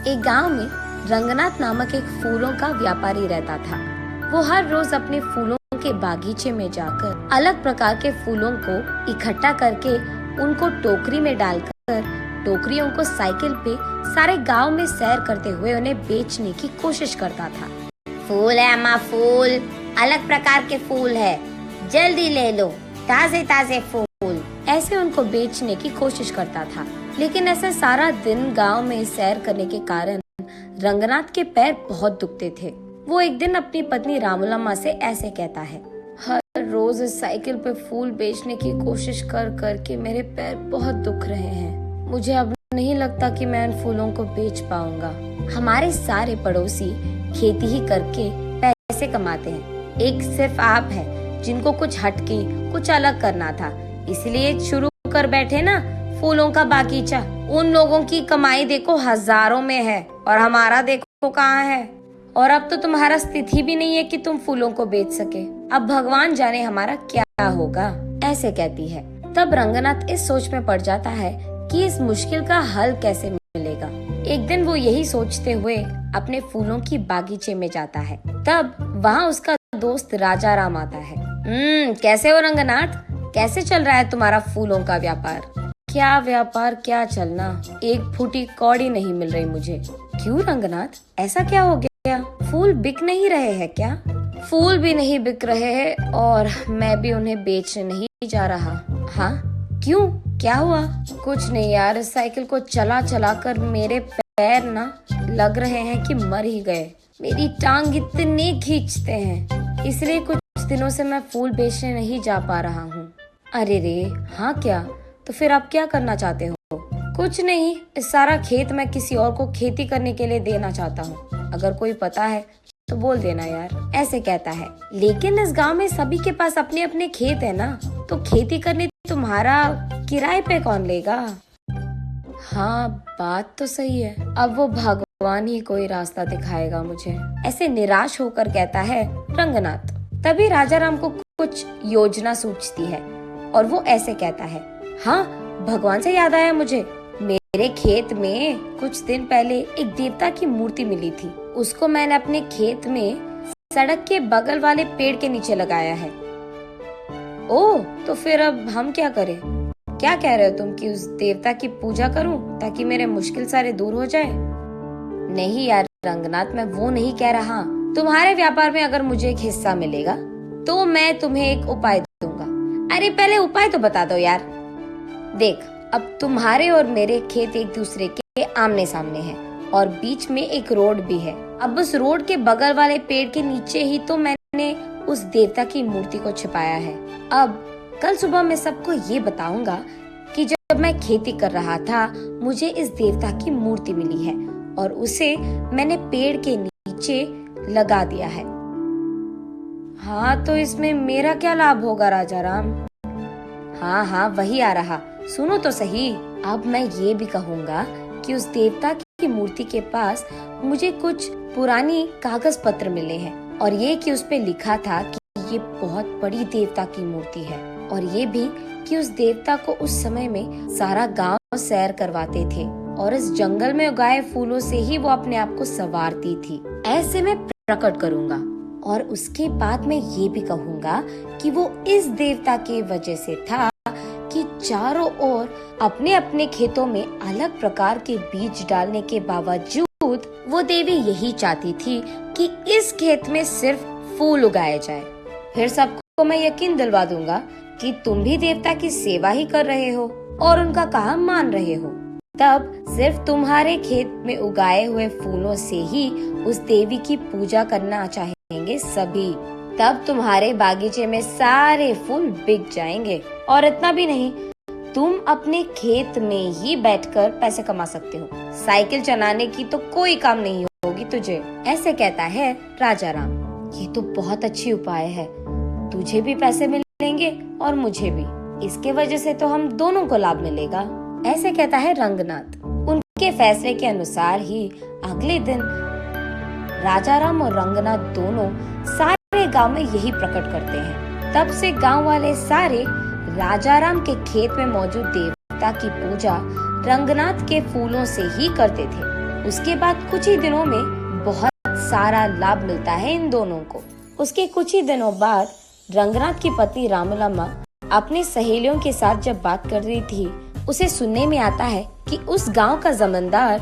एक गांव में रंगनाथ नामक एक फूलों का व्यापारी रहता था। वो हर रोज अपने फूलों के बागीचे में जाकर अलग प्रकार के फूलों को इकट्ठा करके उनको टोकरी में डालकर टोकरियों को साइकिल पे सारे गांव में सैर करते हुए उन्हें बेचने की कोशिश करता था। फूल है अम्मा, फूल, अलग प्रकार के फूल है, जल्दी ले लो, ताजे ताजे फूल। ऐसे उनको बेचने की कोशिश करता था, लेकिन ऐसे सारा दिन गांव में सैर करने के कारण रंगनाथ के पैर बहुत दुखते थे। वो एक दिन अपनी पत्नी रामुलम्मा से ऐसे कहता है, हर रोज इस साइकिल पे फूल बेचने की कोशिश कर कर के मेरे पैर बहुत दुख रहे हैं। मुझे अब नहीं लगता कि मैं उन फूलों को बेच पाऊंगा। हमारे सारे पड़ोसी खेती ही करके पैसे कमाते हैं, एक सिर्फ आप हैं जिनको कुछ हटके कुछ अलग करना था, इसलिए शुरू कर बैठे ना फूलों का बागीचा। उन लोगों की कमाई देखो हजारों में है और हमारा देखो कहाँ है। और अब तो तुम्हारा स्थिति भी नहीं है कि तुम फूलों को बेच सके। अब भगवान जाने हमारा क्या होगा, ऐसे कहती है। तब रंगनाथ इस सोच में पड़ जाता है कि इस मुश्किल का हल कैसे मिलेगा। एक दिन वो यही सोचते हुए अपने फूलों की बागीचे में जाता है। तब वहाँ उसका दोस्त राजा राम आता है। कैसे हो रंगनाथ, कैसे चल रहा है तुम्हारा फूलों का व्यापार? क्या व्यापार, क्या चलना, एक फूटी कौड़ी नहीं मिल रही मुझे। क्यों रंगनाथ, ऐसा क्या हो गया? फूल बिक नहीं रहे हैं क्या? फूल भी नहीं बिक रहे हैं और मैं भी उन्हें बेचने नहीं जा रहा। हाँ क्यों, क्या हुआ? कुछ नहीं यार, इस साइकिल को चला चला कर मेरे पैर ना लग रहे हैं कि मर ही गए। मेरी टांग इतने खींचते हैं, इसलिए कुछ दिनों से मैं फूल बेचने नहीं जा पा रहा हूँ। अरे रे, हाँ क्या? तो फिर आप क्या करना चाहते हो? कुछ नहीं, इस सारा खेत मैं किसी और को खेती करने के लिए देना चाहता हूँ। अगर कोई पता है तो बोल देना यार, ऐसे कहता है। लेकिन इस गांव में सभी के पास अपने अपने खेत है ना, तो खेती करने तुम्हारा किराए पे कौन लेगा? हाँ बात तो सही है, अब वो भगवान ही कोई रास्ता दिखाएगा मुझे, ऐसे निराश होकर कहता है रंगनाथ। तभी राजा राम को कुछ योजना सूझती है और वो ऐसे कहता है, हाँ भगवान से याद आया मुझे, मेरे खेत में कुछ दिन पहले एक देवता की मूर्ति मिली थी। उसको मैंने अपने खेत में सड़क के बगल वाले पेड़ के नीचे लगाया है। ओह, तो फिर अब हम क्या करें? क्या कह रहे हो तुम कि उस देवता की पूजा करूं ताकि मेरे मुश्किल सारे दूर हो जाए? नहीं यार रंगनाथ, मैं वो नहीं कह रहा। तुम्हारे व्यापार में अगर मुझे एक हिस्सा मिलेगा तो मैं तुम्हें एक उपाय दूंगा। अरे पहले उपाय तो बता दो यार। देख, अब तुम्हारे और मेरे खेत एक दूसरे के आमने सामने हैं और बीच में एक रोड भी है। अब उस रोड के बगल वाले पेड़ के नीचे ही तो मैंने उस देवता की मूर्ति को छिपाया है। अब कल सुबह मैं सबको ये बताऊंगा कि जब मैं खेती कर रहा था मुझे इस देवता की मूर्ति मिली है और उसे मैंने पेड़ के नीचे लगा दिया है। हाँ तो इसमें मेरा क्या लाभ होगा राजा राम? हाँ हाँ वही आ रहा, सुनो तो सही। अब मैं ये भी कहूँगा कि उस देवता की मूर्ति के पास मुझे कुछ पुरानी कागज पत्र मिले हैं और ये कि उस पे लिखा था कि ये बहुत बड़ी देवता की मूर्ति है और ये भी कि उस देवता को उस समय में सारा गांव सैर करवाते थे और इस जंगल में उगाए फूलों से ही वो अपने आप को संवारती थी। ऐसे मैं प्रकट करूँगा और उसके बाद मैं ये भी कहूँगा कि वो इस देवता की वजह से था कि चारों ओर अपने अपने खेतों में अलग प्रकार के बीज डालने के बावजूद वो देवी यही चाहती थी कि इस खेत में सिर्फ फूल उगाए जाए। फिर सबको मैं यकीन दिलवा दूंगा कि तुम भी देवता की सेवा ही कर रहे हो और उनका काम मान रहे हो। तब सिर्फ तुम्हारे खेत में उगाए हुए फूलों से ही उस देवी की पूजा करना चाहेंगे सभी। तब तुम्हारे बागीचे में सारे फूल बिक जाएंगे और इतना भी नहीं, तुम अपने खेत में ही बैठकर पैसे कमा सकते हो। साइकिल चलाने की तो कोई काम नहीं होगी तुझे, ऐसे कहता है राजा राम। ये तो बहुत अच्छी उपाय है, तुझे भी पैसे मिलेंगे और मुझे भी, इसके वजह से तो हम दोनों को लाभ मिलेगा, ऐसे कहता है रंगनाथ। उनके फैसले के अनुसार ही अगले दिन राजा राम और रंगनाथ दोनों सारे गांव में यही प्रकट करते हैं। तब से गांव वाले सारे राजा राम के खेत में मौजूद देवता की पूजा रंगनाथ के फूलों से ही करते थे। उसके बाद कुछ ही दिनों में बहुत सारा लाभ मिलता है इन दोनों को। उसके कुछ ही दिनों बाद रंगनाथ की पत्नी रामलम्मा अपनी सहेलियों के साथ जब बात कर रही थी, उसे सुनने में आता है कि उस गांव का जमींदार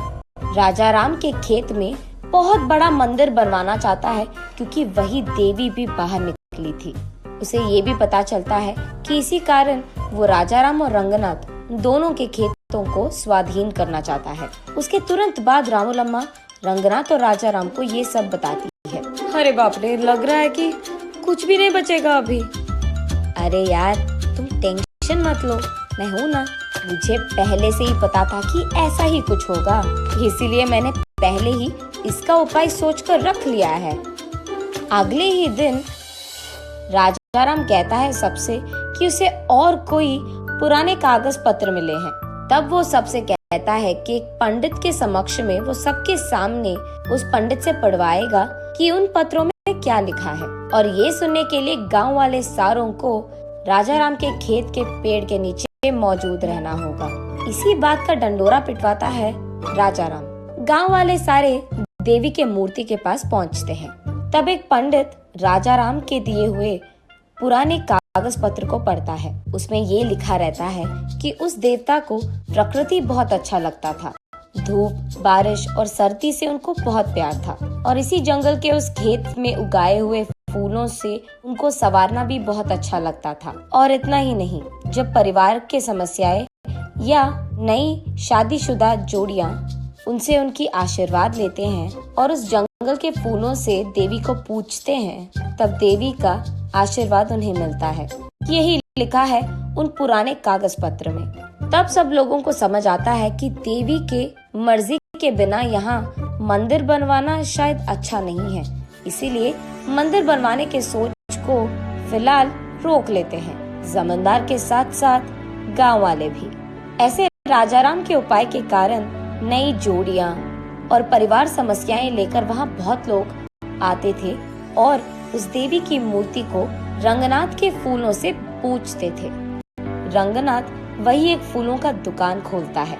राजा राम के खेत में बहुत बड़ा मंदिर बनवाना चाहता है, क्योंकि वही देवी भी बाहर निकली थी। उसे ये भी पता चलता है कि इसी कारण वो राजा राम और रंगनाथ दोनों के खेतों को स्वाधीन करना चाहता है। उसके तुरंत बाद रामलम्मा रंगनाथ और राजा राम को ये सब बताती है। अरे बाप रे, लग रहा है कि कुछ भी नहीं बचेगा अभी। अरे यार, तुम टेंशन मत लो, मैं हूँ ना। मुझे पहले से ही पता था कि ऐसा ही कुछ होगा, इसीलिए मैंने पहले ही इसका उपाय सोचकर रख लिया है। अगले ही दिन राजा राम कहता है सबसे कि उसे और कोई पुराने कागज पत्र मिले हैं। तब वो सबसे कहता है कि एक पंडित के समक्ष में वो सबके सामने उस पंडित से पढ़वाएगा कि उन पत्रों में क्या लिखा है। और ये सुनने के लिए गांव वाले सारों को राजा राम के खेत के पेड़ के नीचे मौजूद रहना होगा। इसी बात का डंडोरा पिटवाता है राजा राम। गांव वाले सारे देवी के मूर्ति के पास पहुंचते हैं। तब एक पंडित राजा राम के दिए हुए पुराने कागज पत्र को पढ़ता है। उसमें ये लिखा रहता है कि उस देवता को प्रकृति बहुत अच्छा लगता था। धूप, बारिश और सर्दी से उनको बहुत प्यार था, और इसी जंगल के उस खेत में उगाए हुए फूलों से उनको संवारना भी बहुत अच्छा लगता था। और इतना ही नहीं, जब परिवार के समस्याएं या नई शादीशुदा जोड़ियां उनसे उनकी आशीर्वाद लेते हैं और उस जंगल के फूलों से देवी को पूजते हैं, तब देवी का आशीर्वाद उन्हें मिलता है। यही लिखा है उन पुराने कागज पत्र में। तब सब लोगों को समझ आता है कि देवी के मर्जी के बिना यहाँ मंदिर बनवाना शायद अच्छा नहीं है, इसीलिए मंदिर बनवाने के सोच को फिलहाल रोक लेते हैं, जमींदार के साथ साथ गांव वाले भी। ऐसे राजाराम के उपाय के कारण नई जोड़ियां और परिवार समस्याएं लेकर वहां बहुत लोग आते थे और उस देवी की मूर्ति को रंगनाथ के फूलों से पूजते थे। रंगनाथ वही एक फूलों का दुकान खोलता है।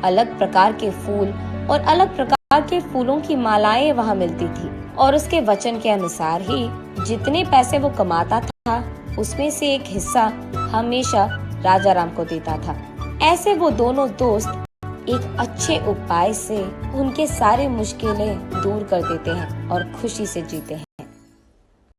अलग प्रकार के फूल और अलग प्रकार के फूलों की मालाएं वहां मिलती थी, और उसके वचन के अनुसार ही जितने पैसे वो कमाता था उसमें से एक हिस्सा हमेशा राजा राम को देता था। ऐसे वो दोनों दोस्त एक अच्छे उपाय से उनके सारे मुश्किलें दूर कर देते हैं और खुशी से जीते हैं।